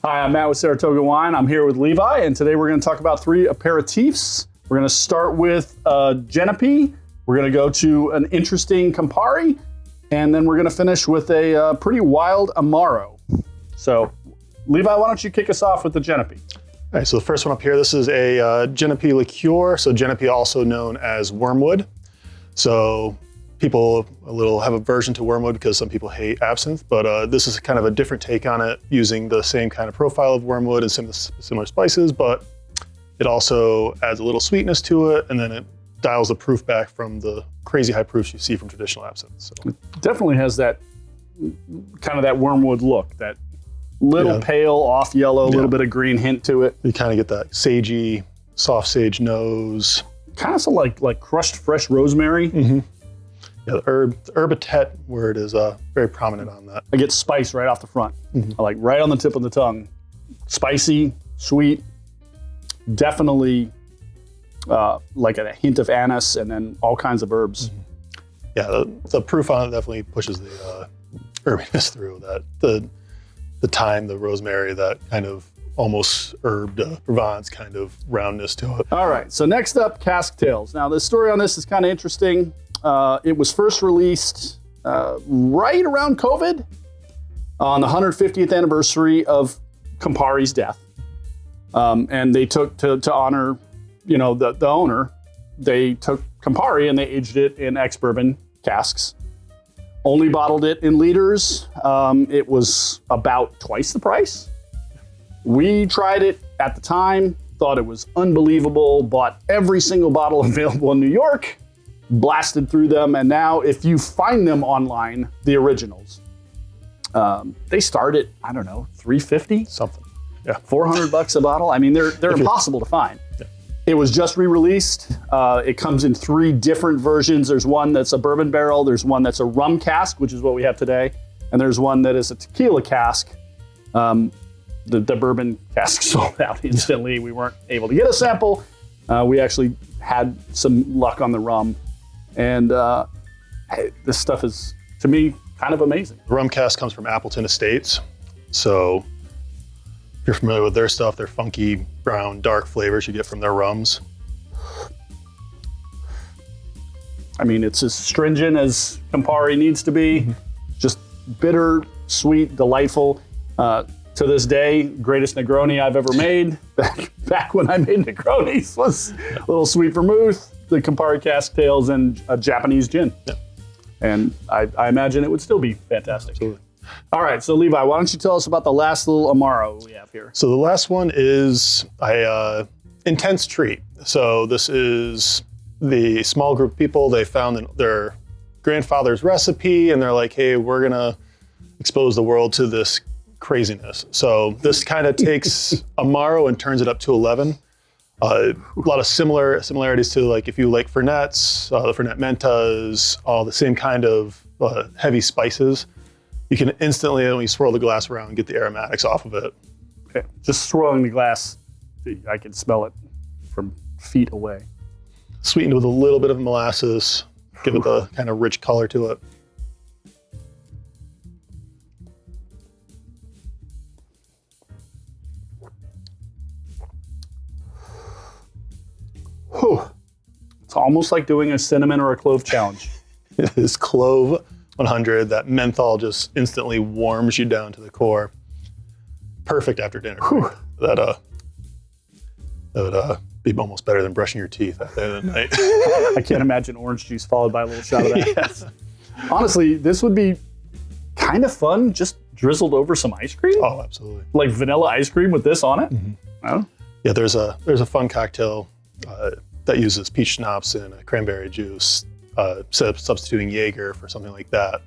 Hi, I'm Matt with Saratoga Wine. I'm here with Levi, and today we're going to talk about 3 aperitifs. We're going to start with Genepy. We're going to go to an interesting Campari, and then we're going to finish with a pretty wild Amaro. So, Levi, why don't you kick us off with the Genepy? All right, so the first one up here, this is a Genepy liqueur. So Genepy, also known as wormwood. So people have aversion to wormwood because some people hate absinthe, but this is kind of a different take on it, using the same kind of profile of wormwood and similar spices, but it also adds a little sweetness to it, and then it dials the proof back from the crazy high proofs you see from traditional absinthe. So it definitely has that kind of that wormwood look, that little pale, off yellow, a little bit of green hint to it. You kind of get that sagey, soft sage nose. Kind of like crushed fresh rosemary. Mm-hmm. Yeah, the herbatet word is very prominent on that. I get spice right off the front, like right on the tip of the tongue. Spicy, sweet, definitely like a hint of anise, and then all kinds of herbs. Yeah, the proof on it definitely pushes the herbiness through. That the thyme, the rosemary, that kind of almost herbed Provence kind of roundness to it. All right, so next up, Cask Tales. Now the story on this is kind of interesting. It was first released right around COVID, on the 150th anniversary of Campari's death. And they took, to honor, the owner, they took Campari and they aged it in ex-bourbon casks. Only bottled it in liters. It was about twice the price. We tried it at the time, thought it was unbelievable, bought every single bottle available in New York, blasted through them, and now if you find them online, the originals, they start at, I don't know, $350? Something. Yeah. $400 a bottle. I mean, they're impossible to find. Yeah. It was just re-released. It comes in 3 different versions. There's one that's a bourbon barrel, there's one that's a rum cask, which is what we have today, and there's one that is a tequila cask. The bourbon cask sold out instantly. We weren't able to get a sample. We actually had some luck on the rum. And this stuff is, to me, kind of amazing. The rum cask comes from Appleton Estates. So if you're familiar with their stuff, their funky, brown, dark flavors you get from their rums. I mean, it's as stringent as Campari needs to be. Just bitter, sweet, delightful. To this day, greatest Negroni I've ever made. Back when I made Negronis was a little sweet vermouth, the Campari Cask Tales, and a Japanese gin. Yeah. And I imagine it would still be fantastic. Absolutely. All right, so Levi, why don't you tell us about the last little Amaro we have here? So the last one is a intense treat. So this is the small group of people. They found their grandfather's recipe, and they're like, hey, we're gonna expose the world to this craziness. So this kind of takes Amaro and turns it up to 11. A lot of similarities to, like, if you like Fernets, the Fernet Mentas, all the same kind of heavy spices. You can instantly, when you swirl the glass around, get the aromatics off of it. Okay. Just swirling the glass, I can smell it from feet away. Sweetened with a little bit of molasses, give it the kind of rich color to it. Whew. It's almost like doing a cinnamon or a clove challenge. It is clove 100. That menthol just instantly warms you down to the core. Perfect after dinner. That would be almost better than brushing your teeth at the end of the night. I can't imagine orange juice followed by a little shot of that. Yes. Honestly, this would be kind of fun, just drizzled over some ice cream. Oh, absolutely. Like vanilla ice cream with this on it. Oh. Yeah, there's a fun cocktail that uses peach schnapps and cranberry juice, substituting Jaeger for something like that.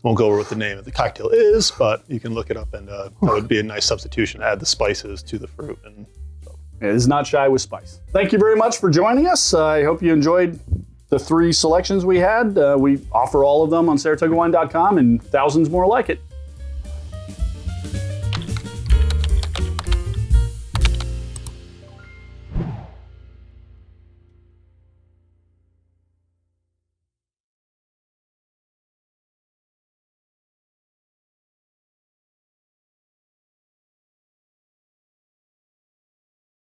Won't go over what the name of the cocktail is, but you can look it up, and that would be a nice substitution. Add the spices to the fruit. And so. It is not shy with spice. Thank you very much for joining us. I hope you enjoyed the 3 selections we had. We offer all of them on SaratogaWine.com and thousands more like it.